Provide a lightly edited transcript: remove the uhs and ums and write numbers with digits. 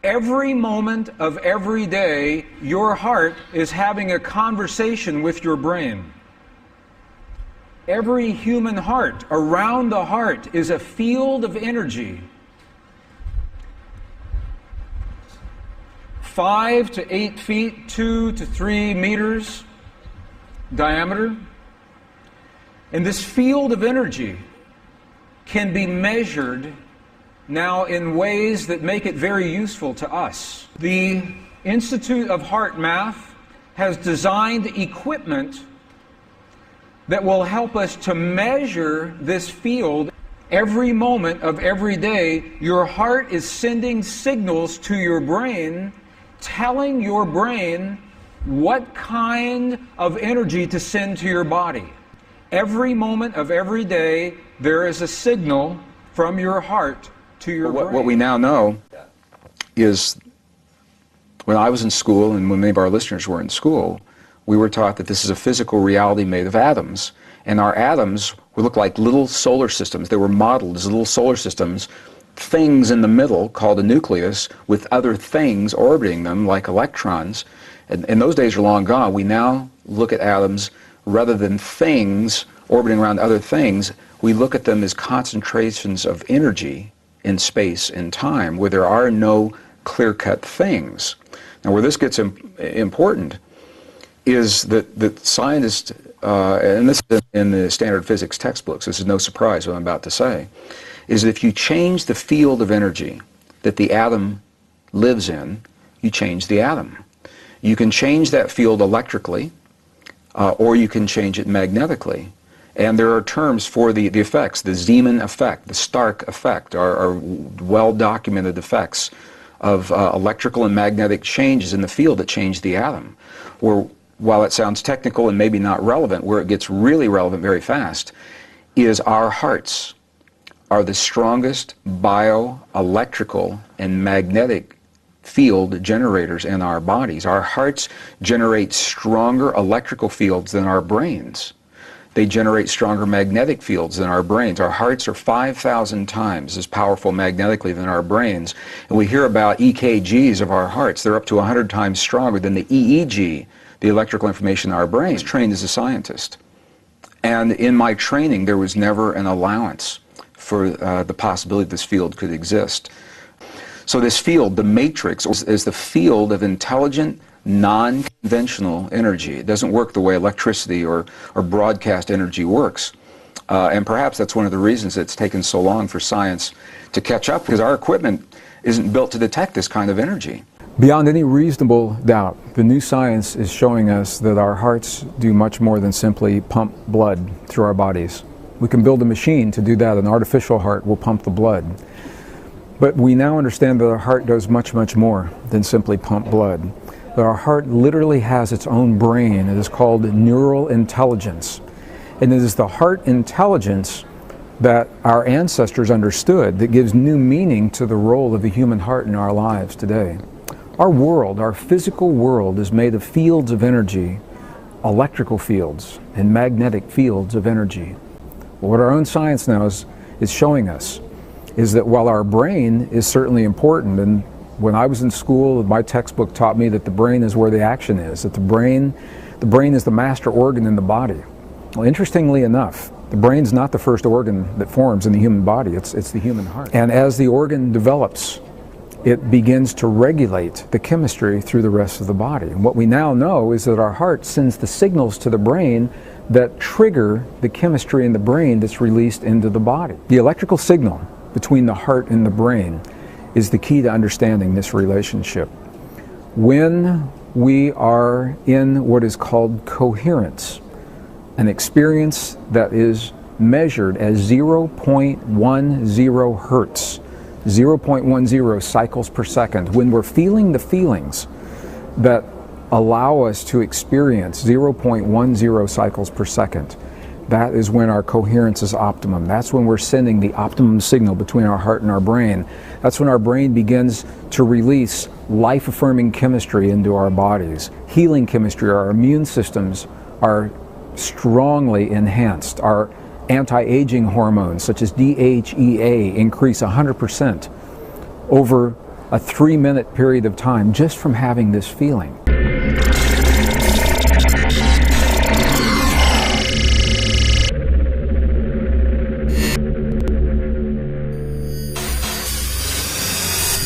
Every moment of every day, your heart is having a conversation with your brain. Every human heart, around the heart, is a field of energy. 5 to 8 feet, 2 to 3 meters diameter. And this field of energy can be measured now in ways that make it very useful to us. The Institute of Heart Math has designed equipment that will help us to measure this field. Every moment of every day, your heart is sending signals to your brain, telling your brain what kind of energy to send to your body. Every moment of every day, there is a signal from your heart to your brain. What we now know is, when I was in school and when many of our listeners were in school, we were taught that this is a physical reality made of atoms. And our atoms would look like little solar systems. They were modeled as little solar systems, things in the middle called a nucleus, with other things orbiting them like electrons. And those days are long gone. We now look at atoms rather than things orbiting around other things. We look at them as concentrations of energy in space and time, where there are no clear-cut things. Now, where this gets important is that scientists, and this is in the standard physics textbooks, this is no surprise what I'm about to say, is that if you change the field of energy that the atom lives in, you change the atom. You can change that field electrically, or you can change it magnetically. And there are terms for the effects. The Zeeman effect, the Stark effect are well-documented effects of electrical and magnetic changes in the field that change the atom. Or, while it sounds technical and maybe not relevant, where it gets really relevant very fast, is our hearts are the strongest bioelectrical and magnetic field generators in our bodies. Our hearts generate stronger electrical fields than our brains. They generate stronger magnetic fields than our brains. Our hearts are 5,000 times as powerful magnetically than our brains. And we hear about EKGs of our hearts. They're up to 100 times stronger than the EEG, the electrical information in our brains. I was trained as a scientist. And in my training, there was never an allowance for the possibility this field could exist. So this field, the matrix, is the field of intelligent, non-conventional energy. It doesn't work the way electricity or broadcast energy works. And perhaps that's one of the reasons it's taken so long for science to catch up, because our equipment isn't built to detect this kind of energy. Beyond any reasonable doubt, the new science is showing us that our hearts do much more than simply pump blood through our bodies. We can build a machine to do that. An artificial heart will pump the blood. But we now understand that our heart does much, much more than simply pump blood. That our heart literally has its own brain. It is called neural intelligence. And it is the heart intelligence that our ancestors understood that gives new meaning to the role of the human heart in our lives today. Our world, our physical world, is made of fields of energy, electrical fields and magnetic fields of energy. What our own science now is showing us is that while our brain is certainly important, and when I was in school, my textbook taught me that the brain is where the action is, that the brain is the master organ in the body. Well, interestingly enough, the brain's not the first organ that forms in the human body, it's the human heart. And as the organ develops, it begins to regulate the chemistry through the rest of the body. And what we now know is that our heart sends the signals to the brain that trigger the chemistry in the brain that's released into the body. The electrical signal between the heart and the brain is the key to understanding this relationship. When we are in what is called coherence, an experience that is measured as 0.10 hertz, 0.10 cycles per second, when we're feeling the feelings that allow us to experience 0.10 cycles per second, that is when our coherence is optimum. That's when we're sending the optimum signal between our heart and our brain. That's when our brain begins to release life-affirming chemistry into our bodies. Healing chemistry, our immune systems are strongly enhanced. Our anti-aging hormones, such as DHEA, increase 100% over a 3-minute period of time just from having this feeling.